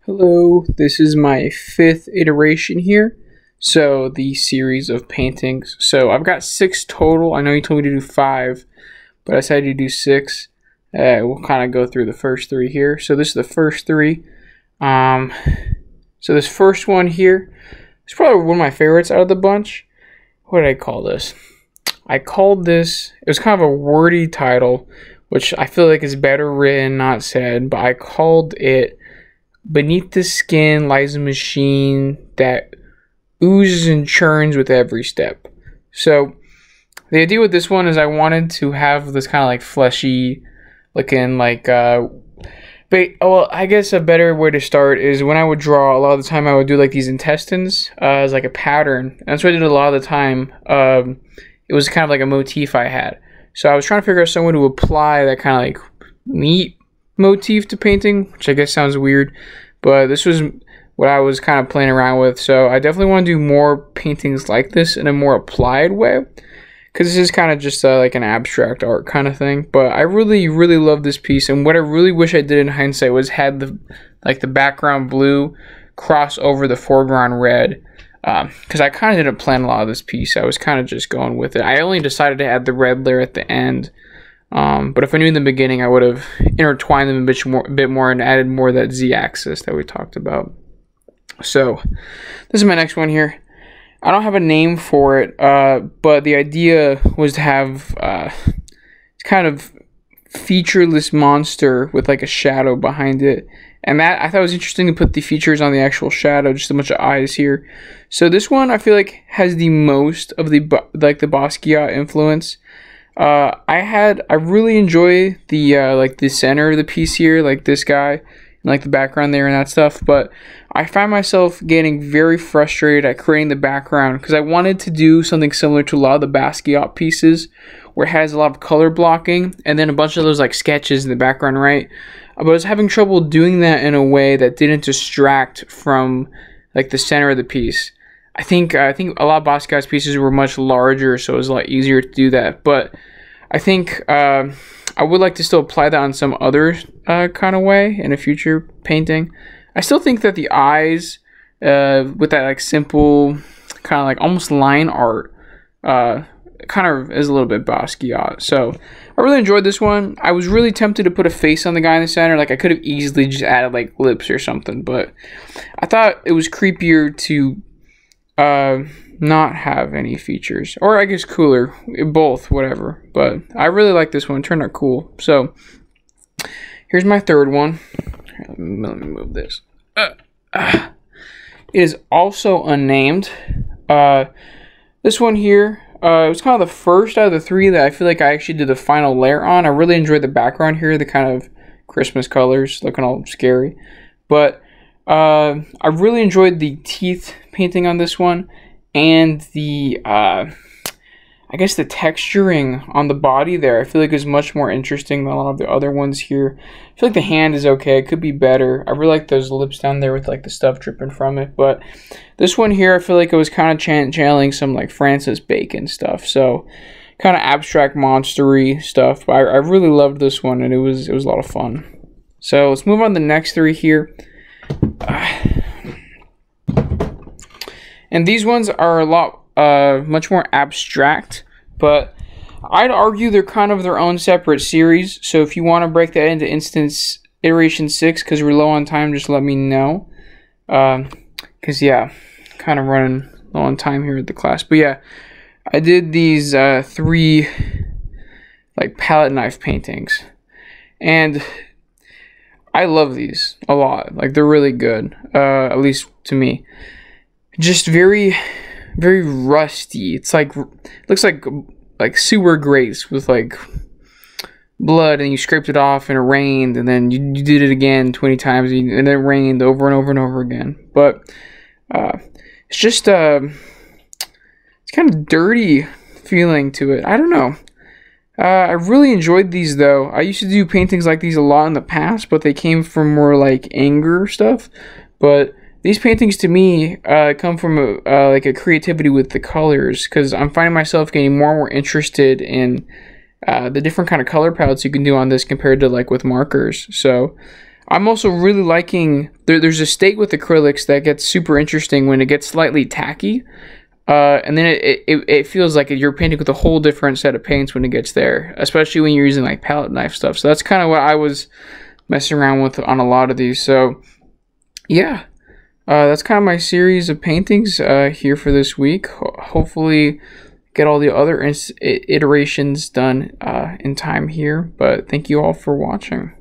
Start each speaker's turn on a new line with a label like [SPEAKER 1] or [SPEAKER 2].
[SPEAKER 1] Hello, this is my fifth iteration here. So the series of paintings. So I've got 6 total. I know you told me to do 5, but I decided to do 6. We'll kind of go through the first 3 here. So this is the first 3. So this first one here is probably one of my favorites out of the bunch. What did I call this? I called this, it was kind of a wordy title, which I feel like is better written, not said, but I called it Beneath the Skin Lies a Machine That Oozes and Churns with Every Step. So the idea with this one is I wanted to have this kind of like fleshy looking well, I guess a better way to start is when I would draw, a lot of the time I would do like these intestines as like a pattern. And that's what I did a lot of the time. It was kind of like a motif I had. So I was trying to figure out some way to apply that kind of like meat motif to painting, which I guess sounds weird, but this was what I was kind of playing around with. So I definitely want to do more paintings like this in a more applied way, because this is kind of just like an abstract art kind of thing. But I really love this piece, and what I really wish I did in hindsight was had the background blue cross over the foreground red, because I kind of didn't plan a lot of this piece. I was kind of just going with it. I only decided to add the red layer at the end. But if I knew in the beginning, I would have intertwined them a bit more and added more of that Z-axis that we talked about. So this is my next one here. I don't have a name for it, but the idea was to have kind of featureless monster with like a shadow behind it. And that I thought it was interesting to put the features on the actual shadow, just a bunch of eyes here. So this one I feel like has the most of the Basquiat influence. I really enjoy the center of the piece here, like this guy, and like the background there and that stuff, but I find myself getting very frustrated at creating the background because I wanted to do something similar to a lot of the Basquiat pieces where it has a lot of color blocking and then a bunch of those like sketches in the background, right? But I was having trouble doing that in a way that didn't distract from like the center of the piece. I think a lot of Basquiat's pieces were much larger, so it was a lot easier to do that. But I think I would like to still apply that on some other kind of way in a future painting. I still think that the eyes, with that like simple kind of like almost line art, kind of is a little bit Basquiat. So I really enjoyed this one. I was really tempted to put a face on the guy in the center. Like I could have easily just added like lips or something, but I thought it was creepier to not have any features, or I guess cooler, both, whatever. But I really like this one. It turned out cool. So here's my third one. Let me move this. It is also unnamed. This one here, it was kind of the first out of the 3 that I feel like I actually did the final layer on. I really enjoyed the background here, the kind of Christmas colors looking all scary, but I really enjoyed the teeth painting on this one, and the I guess the texturing on the body there I feel like is much more interesting than a lot of the other ones here. I feel like the hand is okay, it could be better. I really like those lips down there with like the stuff dripping from it, but this one here I feel like it was kind of channeling some like Francis Bacon stuff, so kind of abstract monstery stuff. But I really loved this one, and it was a lot of fun. So let's move on to the next 3 here. And these ones are a lot much more abstract, but I'd argue they're kind of their own separate series. So if you want to break that into instance iteration 6 because we're low on time, just let me know, because yeah, kind of running low on time here at the class. But yeah, I did these 3 like palette knife paintings, and I love these a lot. Like they're really good, at least to me. Just very rusty. It's like, looks like sewer grates with like blood, and you scraped it off and it rained, and then you did it again 20 times, and then it rained over and over and over again. But it's just it's kind of dirty feeling to it. I don't know. I really enjoyed these though. I used to do paintings like these a lot in the past, but they came from more like anger stuff. But these paintings to me come from like a creativity with the colors, because I'm finding myself getting more and more interested in the different kind of color palettes you can do on this compared to like with markers. So I'm also really liking, there's a state with acrylics that gets super interesting when it gets slightly tacky. And then it feels like you're painting with a whole different set of paints when it gets there, especially when you're using like palette knife stuff. So that's kind of what I was messing around with on a lot of these. So yeah, that's kind of my series of paintings here for this week. Hopefully get all the other iterations done in time here. But thank you all for watching.